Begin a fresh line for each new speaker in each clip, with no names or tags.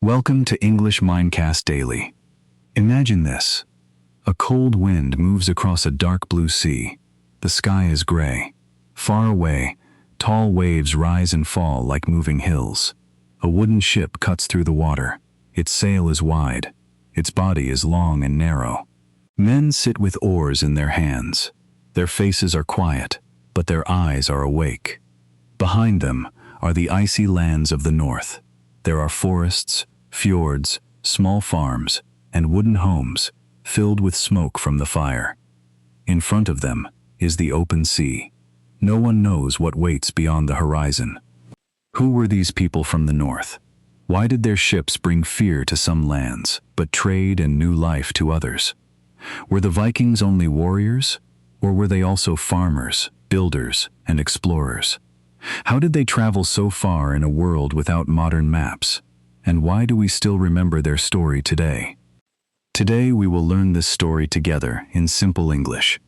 Welcome to English Mindcast Daily. Imagine this. A cold wind moves across a dark blue sea. The sky is gray. Far away, tall waves rise and fall like moving hills. A wooden ship cuts through the water. Its sail is wide. Its body is long and narrow. Men sit with oars in their hands. Their faces are quiet, but their eyes are awake. Behind them are the icy lands of the north. There are forests, fjords, small farms, and wooden homes filled with smoke from the fire. In front of them is the open sea. No one knows what waits beyond the horizon. Who were these people from the north? Why did their ships bring fear to some lands, but trade and new life to others? Were the Vikings only warriors, or were they also farmers, builders, and explorers? How did they travel so far in a world without modern maps? And why do we still remember their story today? Today we will learn this story together in simple English.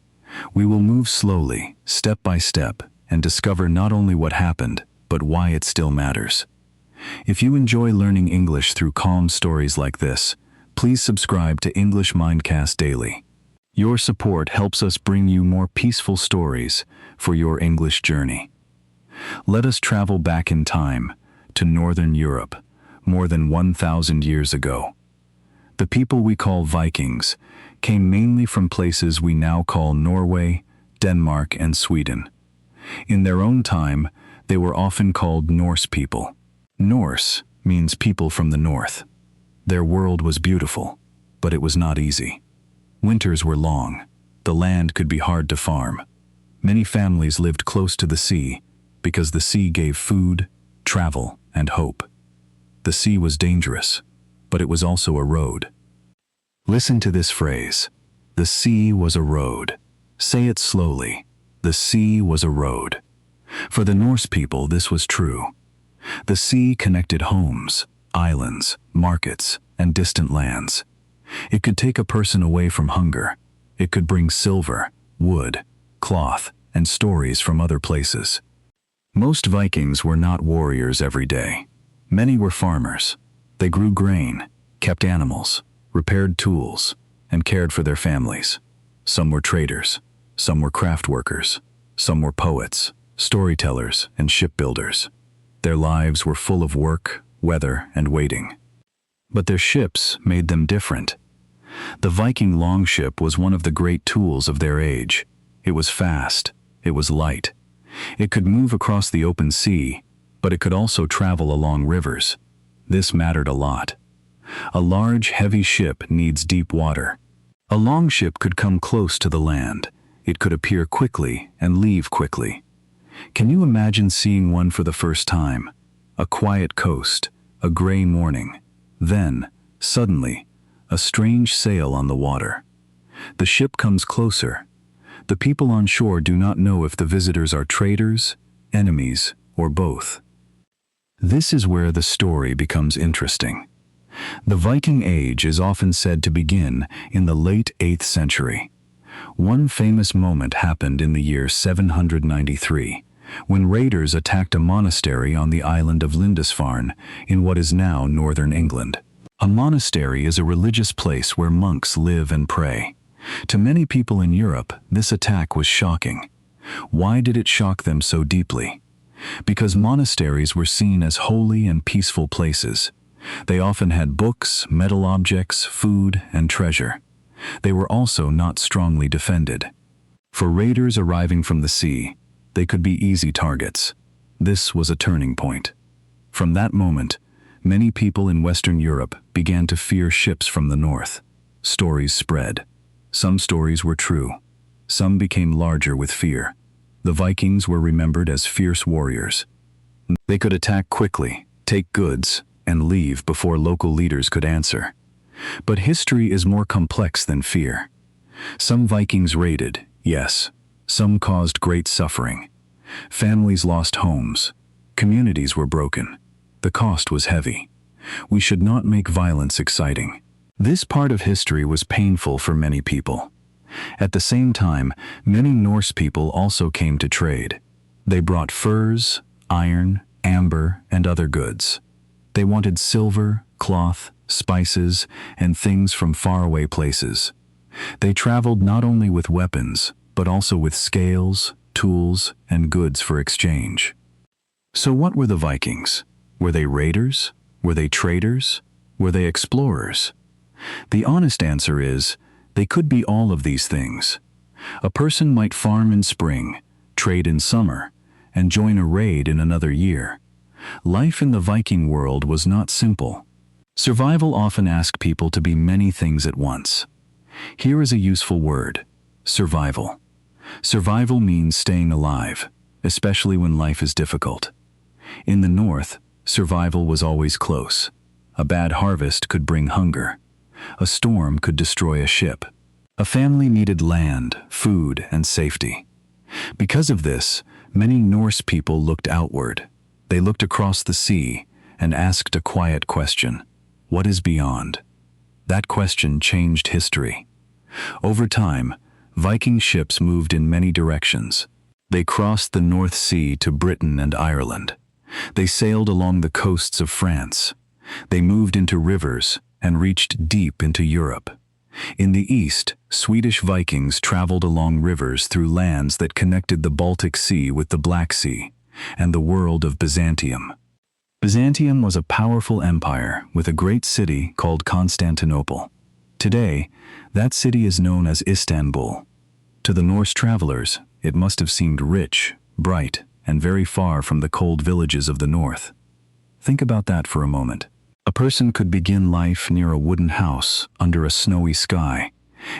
We will move slowly, step by step, and discover not only what happened, but why it still matters. If you enjoy learning English through calm stories like this, please subscribe to English Mindcast Daily. Your support helps us bring you more peaceful stories for your English journey. Let us travel back in time to Northern Europe, more than 1,000 years ago. The people we call Vikings came mainly from places we now call Norway, Denmark, and Sweden. In their own time, they were often called Norse people. Norse means people from the north. Their world was beautiful, but it was not easy. Winters were long. The land could be hard to farm. Many families lived close to the sea because the sea gave food, travel, and hope. The sea was dangerous, but it was also a road. Listen to this phrase. The sea was a road. Say it slowly. The sea was a road. For the Norse people, this was true. The sea connected homes, islands, markets, and distant lands. It could take a person away from hunger. It could bring silver, wood, cloth, and stories from other places. Most Vikings were not warriors every day. Many were farmers. They grew grain, kept animals, repaired tools, and cared for their families. Some were traders. Some were craft workers. Some were poets, storytellers, and shipbuilders. Their lives were full of work, weather, and waiting. But their ships made them different. The Viking longship was one of the great tools of their age. It was fast. It was light. It could move across the open sea, but it could also travel along rivers. This mattered a lot. A large, heavy ship needs deep water. A longship could come close to the land. It could appear quickly and leave quickly. Can you imagine seeing one for the first time? A quiet coast, a gray morning. Then, suddenly, a strange sail on the water. The ship comes closer. The people on shore do not know if the visitors are traders, enemies, or both. This is where the story becomes interesting. The Viking Age is often said to begin in the late 8th century. One famous moment happened in the year 793, when raiders attacked a monastery on the island of Lindisfarne in what is now northern England. A monastery is a religious place where monks live and pray. To many people in Europe, this attack was shocking. Why did it shock them so deeply? Because monasteries were seen as holy and peaceful places. They often had books, metal objects, food, and treasure. They were also not strongly defended. For raiders arriving from the sea, they could be easy targets. This was a turning point. From that moment, many people in Western Europe began to fear ships from the north. Stories spread. Some stories were true. Some became larger with fear. The Vikings were remembered as fierce warriors. They could attack quickly, take goods, and leave before local leaders could answer. But history is more complex than fear. Some Vikings raided, yes. Some caused great suffering. Families lost homes. Communities were broken. The cost was heavy. We should not make violence exciting. This part of history was painful for many people. At the same time, many Norse people also came to trade. They brought furs, iron, amber, and other goods. They wanted silver, cloth, spices, and things from faraway places. They traveled not only with weapons, but also with scales, tools, and goods for exchange. So what were the Vikings? Were they raiders? Were they traders? Were they explorers? The honest answer is, they could be all of these things. A person might farm in spring, trade in summer, and join a raid in another year. Life in the Viking world was not simple. Survival often asks people to be many things at once. Here is a useful word: survival. Survival means staying alive, especially when life is difficult. In the north, survival was always close. A bad harvest could bring hunger. A storm could destroy a ship. A family needed land, food, and safety. Because of this, many Norse people looked outward. They looked across the sea and asked a quiet question: what is beyond? That question changed history. Over time, Viking ships moved in many directions. They crossed the North Sea to Britain and Ireland. They sailed along the coasts of France. They moved into rivers and reached deep into Europe. In the east, Swedish Vikings traveled along rivers through lands that connected the Baltic Sea with the Black Sea and the world of Byzantium. Byzantium was a powerful empire with a great city called Constantinople. Today, that city is known as Istanbul. To the Norse travelers, it must have seemed rich, bright, and very far from the cold villages of the north. Think about that for a moment. A person could begin life near a wooden house under a snowy sky,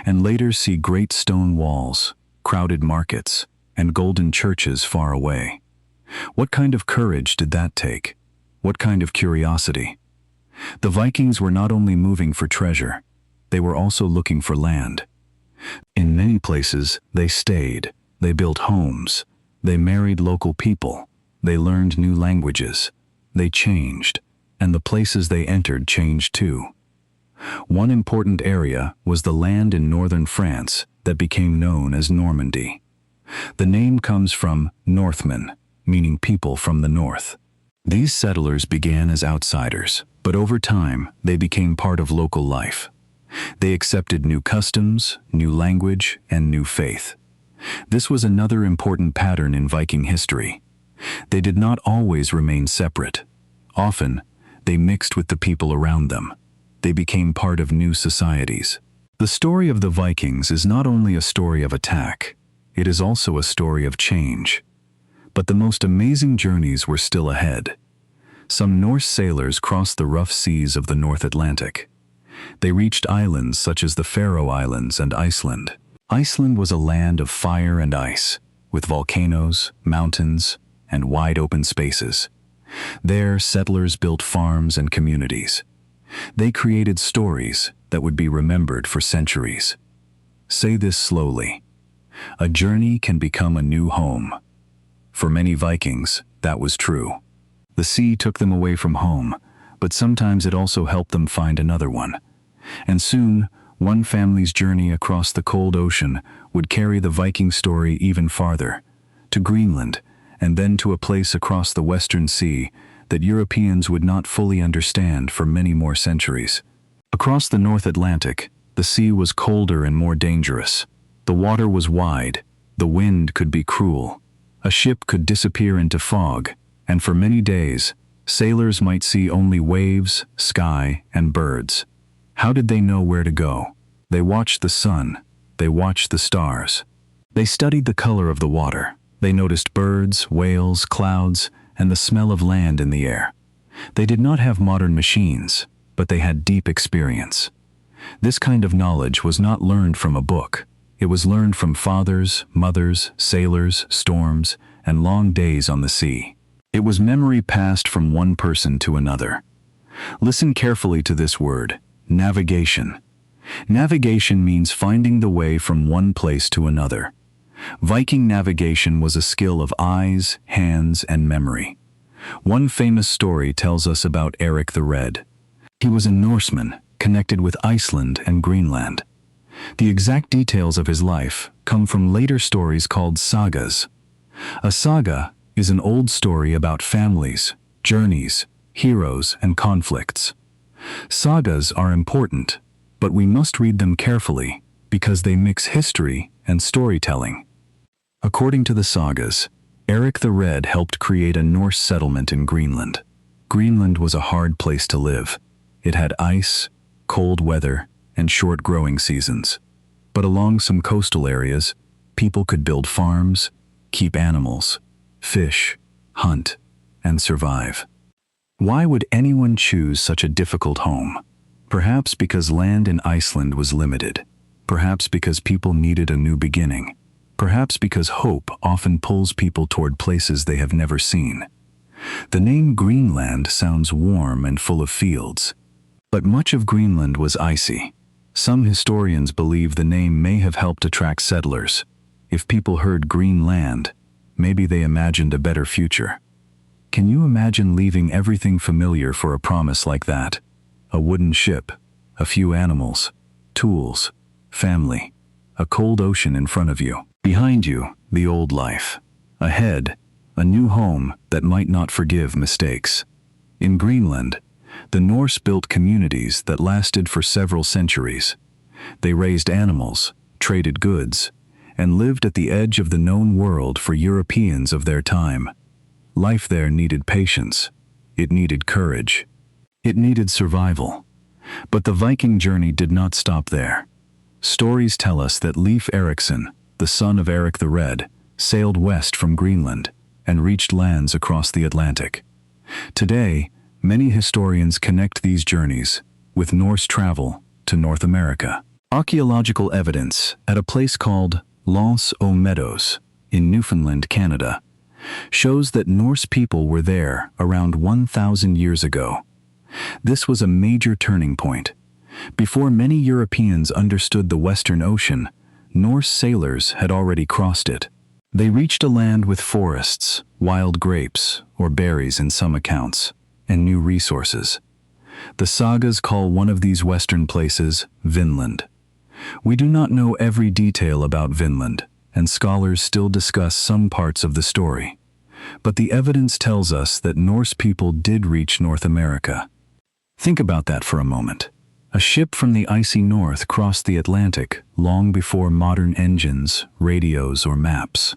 and later see great stone walls, crowded markets, and golden churches far away. What kind of courage did that take? What kind of curiosity? The Vikings were not only moving for treasure, they were also looking for land. In many places, they stayed, they built homes, they married local people, they learned new languages, they changed, and the places they entered changed too. One important area was the land in northern France that became known as Normandy. The name comes from Northmen, meaning people from the north. These settlers began as outsiders, but over time they became part of local life. They accepted new customs, new language, and new faith. This was another important pattern in Viking history. They did not always remain separate. Often, they mixed with the people around them. They became part of new societies. The story of the Vikings is not only a story of attack, it is also a story of change. But the most amazing journeys were still ahead. Some Norse sailors crossed the rough seas of the North Atlantic. They reached islands such as the Faroe Islands and Iceland. Iceland was a land of fire and ice, with volcanoes, mountains, and wide open spaces. There, settlers built farms and communities. They created stories that would be remembered for centuries. Say this slowly: a journey can become a new home. For many Vikings, that was true. The sea took them away from home, but sometimes it also helped them find another one. And soon, one family's journey across the cold ocean would carry the Viking story even farther, to Greenland, and then to a place across the Western Sea that Europeans would not fully understand for many more centuries. Across the North Atlantic, the sea was colder and more dangerous. The water was wide, the wind could be cruel. A ship could disappear into fog, and for many days, sailors might see only waves, sky, and birds. How did they know where to go? They watched the sun, they watched the stars. They studied the color of the water. They noticed birds, whales, clouds, and the smell of land in the air. They did not have modern machines, but they had deep experience. This kind of knowledge was not learned from a book. It was learned from fathers, mothers, sailors, storms, and long days on the sea. It was memory passed from one person to another. Listen carefully to this word: navigation. Navigation means finding the way from one place to another. Viking navigation was a skill of eyes, hands, and memory. One famous story tells us about Eric the Red. He was a Norseman connected with Iceland and Greenland. The exact details of his life come from later stories called sagas. A saga is an old story about families, journeys, heroes, and conflicts. Sagas are important, but we must read them carefully because they mix history and storytelling. According to the sagas, Eric the Red helped create a Norse settlement in Greenland. Greenland was a hard place to live. It had ice, cold weather, and short growing seasons. But along some coastal areas, people could build farms, keep animals, fish, hunt, and survive. Why would anyone choose such a difficult home? Perhaps because land in Iceland was limited. Perhaps because people needed a new beginning. Perhaps because hope often pulls people toward places they have never seen. The name Greenland sounds warm and full of fields. But much of Greenland was icy. Some historians believe the name may have helped attract settlers. If people heard Greenland, maybe they imagined a better future. Can you imagine leaving everything familiar for a promise like that? A wooden ship, a few animals, tools, family, a cold ocean in front of you. Behind you, the old life. Ahead, a new home that might not forgive mistakes. In Greenland, the Norse built communities that lasted for several centuries. They raised animals, traded goods, and lived at the edge of the known world for Europeans of their time. Life there needed patience. It needed courage. It needed survival. But the Viking journey did not stop there. Stories tell us that Leif Erikson, the son of Eric the Red, sailed west from Greenland and reached lands across the Atlantic. Today, many historians connect these journeys with Norse travel to North America. Archaeological evidence at a place called L'Anse aux Meadows in Newfoundland, Canada, shows that Norse people were there around 1,000 years ago. This was a major turning point. Before many Europeans understood the Western Ocean, Norse sailors had already crossed it. They reached a land with forests, wild grapes, or berries in some accounts, and new resources. The sagas call one of these western places Vinland. We do not know every detail about Vinland, and scholars still discuss some parts of the story. But the evidence tells us that Norse people did reach North America. Think about that for a moment. A ship from the icy north crossed the Atlantic long before modern engines, radios, or maps.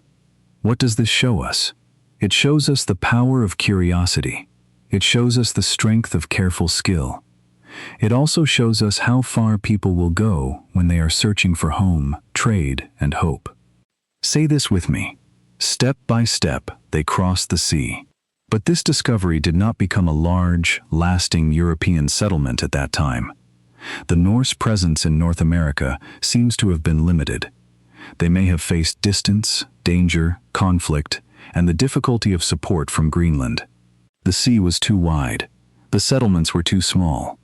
What does this show us? It shows us the power of curiosity. It shows us the strength of careful skill. It also shows us how far people will go when they are searching for home, trade, and hope. Say this with me. Step by step, they crossed the sea. But this discovery did not become a large, lasting European settlement at that time. The Norse presence in North America seems to have been limited. They may have faced distance, danger, conflict, and the difficulty of support from Greenland. The sea was too wide. The settlements were too small.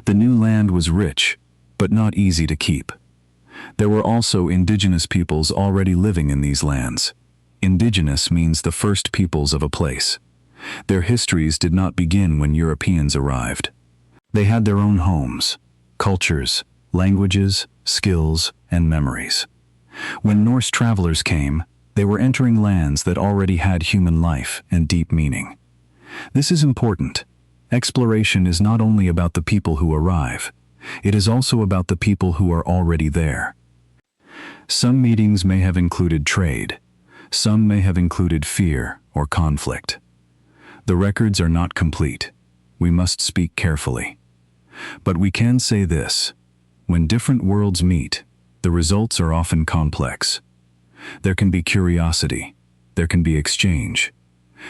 The new land was rich, but not easy to keep. There were also indigenous peoples already living in these lands. Indigenous means the first peoples of a place. Their histories did not begin when Europeans arrived. They had their own homes, cultures, languages, skills, and memories. When Norse travelers came, they were entering lands that already had human life and deep meaning. This is important. Exploration is not only about the people who arrive, it is also about the people who are already there. Some meetings may have included trade. Some may have included fear or conflict. The records are not complete. We must speak carefully. But we can say this: when different worlds meet, the results are often complex. There can be curiosity. There can be exchange.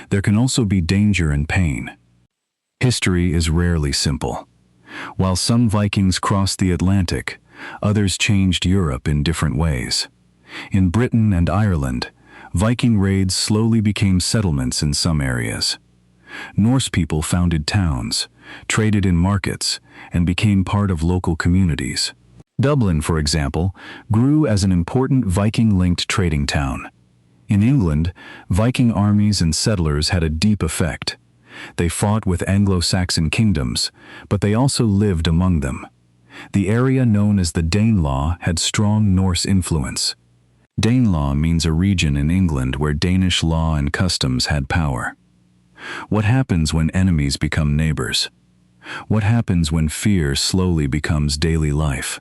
There can also be danger and pain. History is rarely simple. While some Vikings crossed the Atlantic, others changed Europe in different ways. In Britain and Ireland, Viking raids slowly became settlements in some areas. Norse people founded towns, traded in markets, and became part of local communities. Dublin, for example, grew as an important Viking-linked trading town. In England, Viking armies and settlers had a deep effect. They fought with Anglo-Saxon kingdoms, but they also lived among them. The area known as the Danelaw had strong Norse influence. Danelaw means a region in England where Danish law and customs had power. What happens when enemies become neighbors? What happens when fear slowly becomes daily life?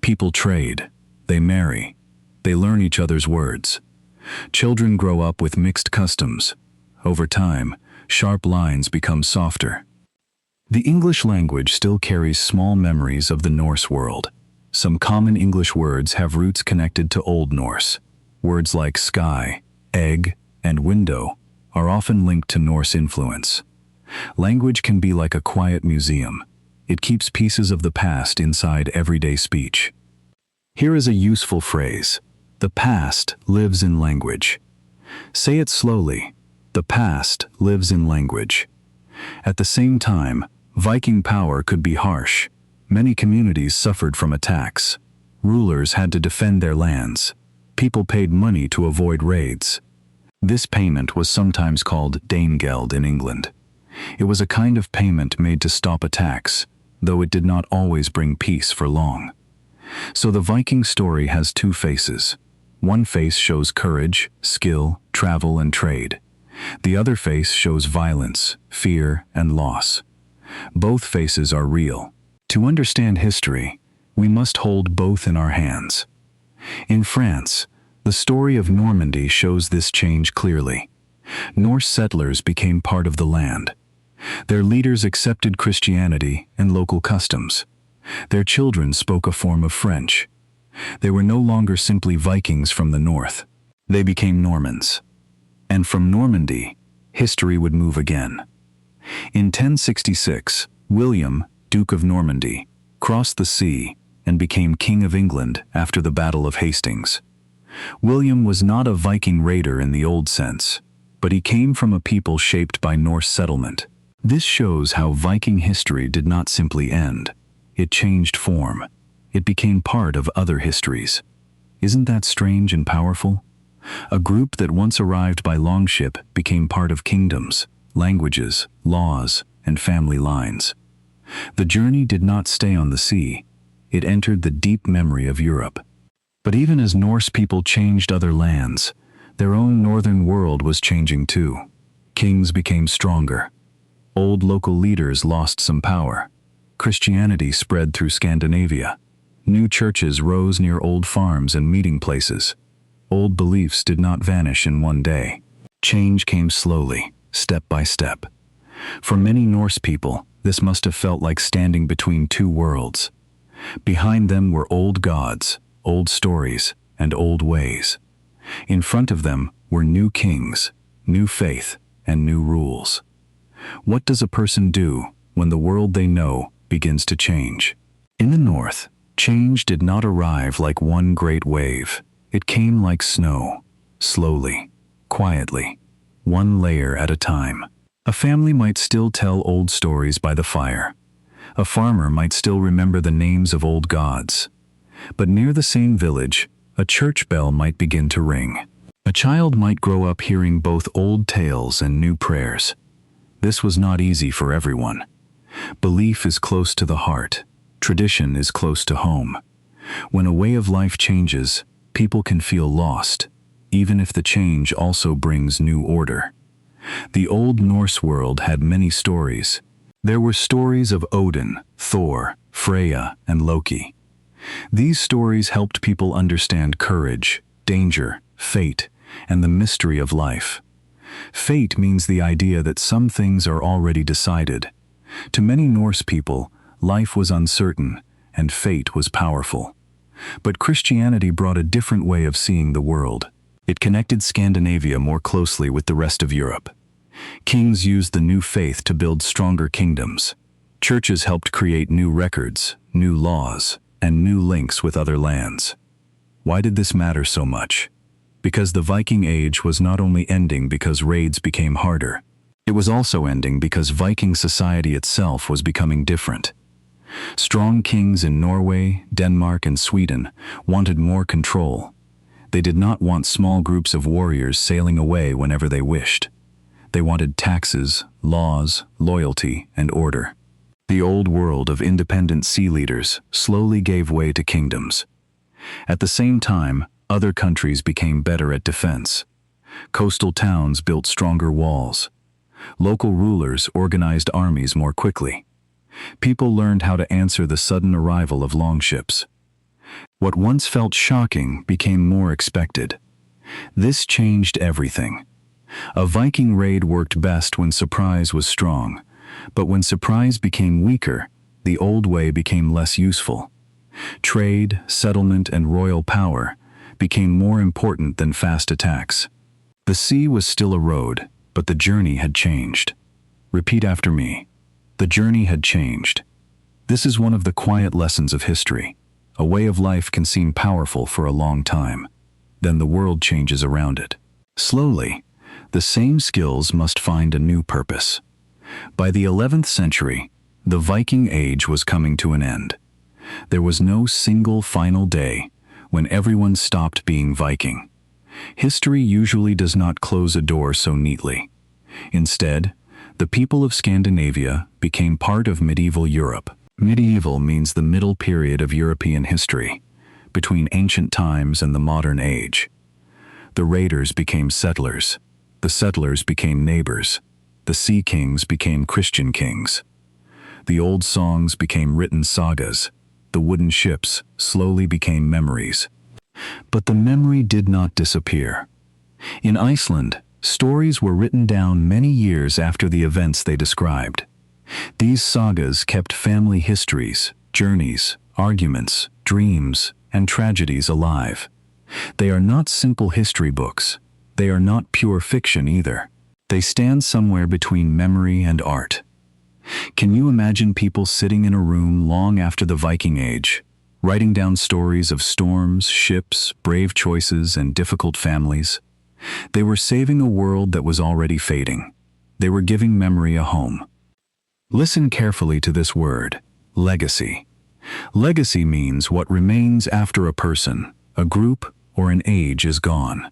People trade, they marry, they learn each other's words. Children grow up with mixed customs. Over time, sharp lines become softer. The English language still carries small memories of the Norse world. Some common English words have roots connected to Old Norse. Words like sky, egg, and window are often linked to Norse influence. Language can be like a quiet museum. It keeps pieces of the past inside everyday speech. Here is a useful phrase. The past lives in language. Say it slowly. The past lives in language. At the same time, Viking power could be harsh. Many communities suffered from attacks. Rulers had to defend their lands. People paid money to avoid raids. This payment was sometimes called Danegeld in England. It was a kind of payment made to stop attacks, though it did not always bring peace for long. So the Viking story has two faces. One face shows courage, skill, travel, and trade. The other face shows violence, fear, and loss. Both faces are real. To understand history, we must hold both in our hands. In France, the story of Normandy shows this change clearly. Norse settlers became part of the land. Their leaders accepted Christianity and local customs. Their children spoke a form of French. They were no longer simply Vikings from the north. They became Normans. And from Normandy, history would move again. In 1066, William, Duke of Normandy, crossed the sea and became King of England after the Battle of Hastings. William was not a Viking raider in the old sense, but he came from a people shaped by Norse settlement. This shows how Viking history did not simply end. It changed form. It became part of other histories. Isn't that strange and powerful? A group that once arrived by longship became part of kingdoms, languages, laws, and family lines. The journey did not stay on the sea. It entered the deep memory of Europe. But even as Norse people changed other lands, their own northern world was changing too. Kings became stronger. Old local leaders lost some power. Christianity spread through Scandinavia. New churches rose near old farms and meeting places. Old beliefs did not vanish in one day. Change came slowly, step by step. For many Norse people, this must have felt like standing between two worlds. Behind them were old gods, old stories, and old ways. In front of them were new kings, new faith, and new rules. What does a person do when the world they know begins to change? In the north, change did not arrive like one great wave. It came like snow, slowly, quietly, one layer at a time. A family might still tell old stories by the fire. A farmer might still remember the names of old gods. But near the same village, a church bell might begin to ring. A child might grow up hearing both old tales and new prayers. This was not easy for everyone. Belief is close to the heart. Tradition is close to home. When a way of life changes, people can feel lost, even if the change also brings new order. The Old Norse world had many stories. There were stories of Odin, Thor, Freya, and Loki. These stories helped people understand courage, danger, fate, and the mystery of life. Fate means the idea that some things are already decided. To many Norse people, life was uncertain, and fate was powerful. But Christianity brought a different way of seeing the world. It connected Scandinavia more closely with the rest of Europe. Kings used the new faith to build stronger kingdoms. Churches helped create new records, new laws, and new links with other lands. Why did this matter so much? Because the Viking Age was not only ending because raids became harder, it was also ending because Viking society itself was becoming different. Strong kings in Norway, Denmark, and Sweden wanted more control. They did not want small groups of warriors sailing away whenever they wished. They wanted taxes, laws, loyalty, and order. The old world of independent sea leaders slowly gave way to kingdoms. At the same time, other countries became better at defense. Coastal towns built stronger walls. Local rulers organized armies more quickly. People learned how to answer the sudden arrival of longships. What once felt shocking became more expected. This changed everything. A Viking raid worked best when surprise was strong, but when surprise became weaker, the old way became less useful. Trade, settlement, and royal power became more important than fast attacks. The sea was still a road, but the journey had changed. Repeat after me. The journey had changed. This is one of the quiet lessons of history. A way of life can seem powerful for a long time. Then the world changes around it. Slowly, the same skills must find a new purpose. By the 11th century, the Viking Age was coming to an end. There was no single final day when everyone stopped being Viking. History usually does not close a door so neatly. Instead, the people of Scandinavia became part of medieval Europe. Medieval means the middle period of European history, between ancient times and the modern age. The raiders became settlers. The settlers became neighbors. The sea kings became Christian kings. The old songs became written sagas. The wooden ships slowly became memories. But the memory did not disappear. In Iceland, stories were written down many years after the events they described. These sagas kept family histories, journeys, arguments, dreams, and tragedies alive. They are not simple history books. They are not pure fiction either. They stand somewhere between memory and art. Can you imagine people sitting in a room long after the Viking Age, writing down stories of storms, ships, brave choices, and difficult families? They were saving a world that was already fading. They were giving memory a home. Listen carefully to this word, legacy. Legacy means what remains after a person, a group, or an age is gone.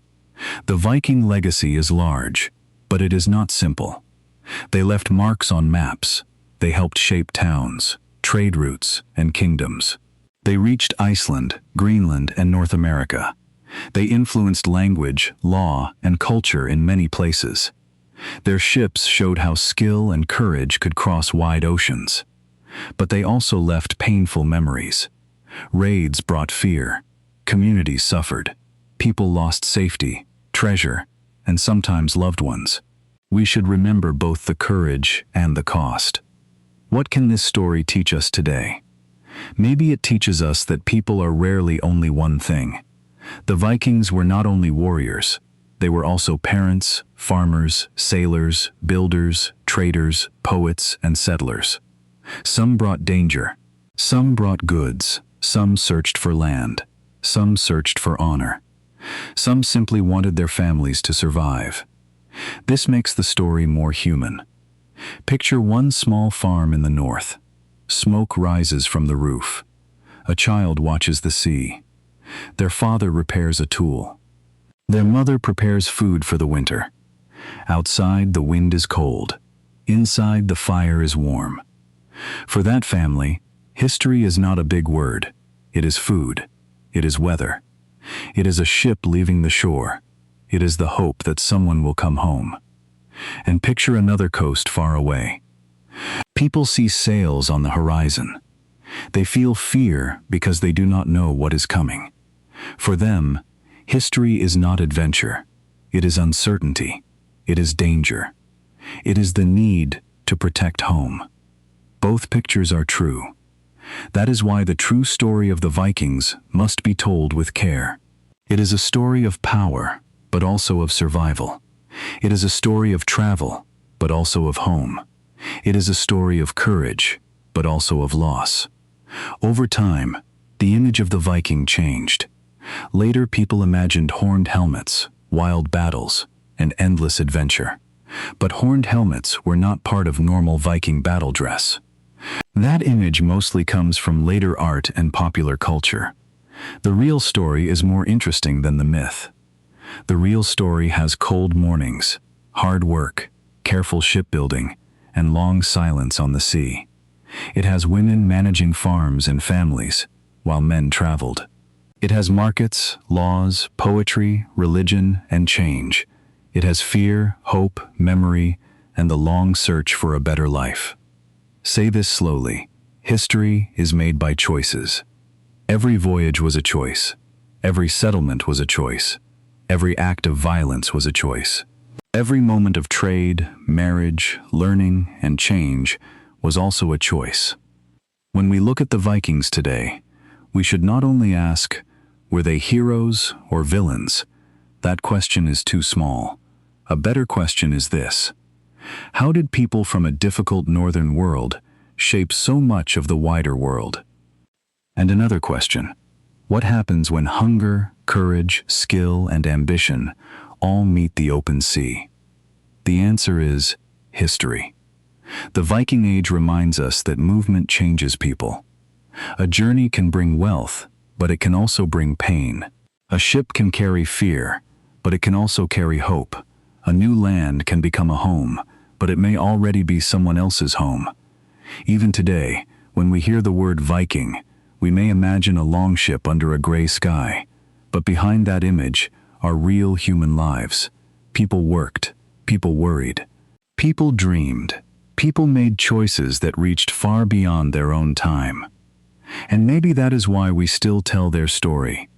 The Viking legacy is large, but it is not simple. They left marks on maps. They helped shape towns, trade routes, and kingdoms. They reached Iceland, Greenland, and North America. They influenced language, law, and culture in many places. Their ships showed how skill and courage could cross wide oceans. But they also left painful memories. Raids brought fear. Communities suffered. People lost safety, treasure, and sometimes loved ones. We should remember both the courage and the cost. What can this story teach us today? Maybe it teaches us that people are rarely only one thing. The Vikings were not only warriors. They were also parents, farmers, sailors, builders, traders, poets, and settlers. Some brought danger. Some brought goods. Some searched for land. Some searched for honor. Some simply wanted their families to survive. This makes the story more human. Picture one small farm in the north. Smoke rises from the roof. A child watches the sea. Their father repairs a tool. Their mother prepares food for the winter. Outside, the wind is cold. Inside, the fire is warm. For that family, history is not a big word. It is food. It is weather. It is a ship leaving the shore. It is the hope that someone will come home. And picture another coast far away. People see sails on the horizon. They feel fear because they do not know what is coming. For them, history is not adventure. It is uncertainty. It is danger. It is the need to protect home. Both pictures are true. That is why the true story of the Vikings must be told with care. It is a story of power, but also of survival. It is a story of travel, but also of home. It is a story of courage, but also of loss. Over time, the image of the Viking changed. Later, people imagined horned helmets, wild battles, and endless adventure. But horned helmets were not part of normal Viking battle dress. That image mostly comes from later art and popular culture. The real story is more interesting than the myth. The real story has cold mornings, hard work, careful shipbuilding, and long silence on the sea. It has women managing farms and families, while men traveled. It has markets, laws, poetry, religion, and change. It has fear, hope, memory, and the long search for a better life. Say this slowly. History is made by choices. Every voyage was a choice. Every settlement was a choice. Every act of violence was a choice. Every moment of trade, marriage, learning, and change was also a choice. When we look at the Vikings today, we should not only ask, were they heroes or villains? That question is too small. A better question is this: how did people from a difficult northern world shape so much of the wider world? And another question: what happens when hunger, courage, skill, and ambition all meet the open sea? The answer is history. The Viking Age reminds us that movement changes people. A journey can bring wealth, but it can also bring pain. A ship can carry fear, but it can also carry hope. A new land can become a home, but it may already be someone else's home. Even today, when we hear the word Viking, we may imagine a longship under a gray sky, but behind that image are real human lives. People worked, people worried, people dreamed, people made choices that reached far beyond their own time. And maybe that is why we still tell their story,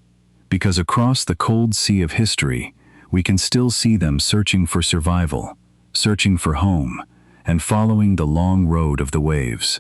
because across the cold sea of history, we can still see them searching for survival, searching for home, and following the long road of the waves.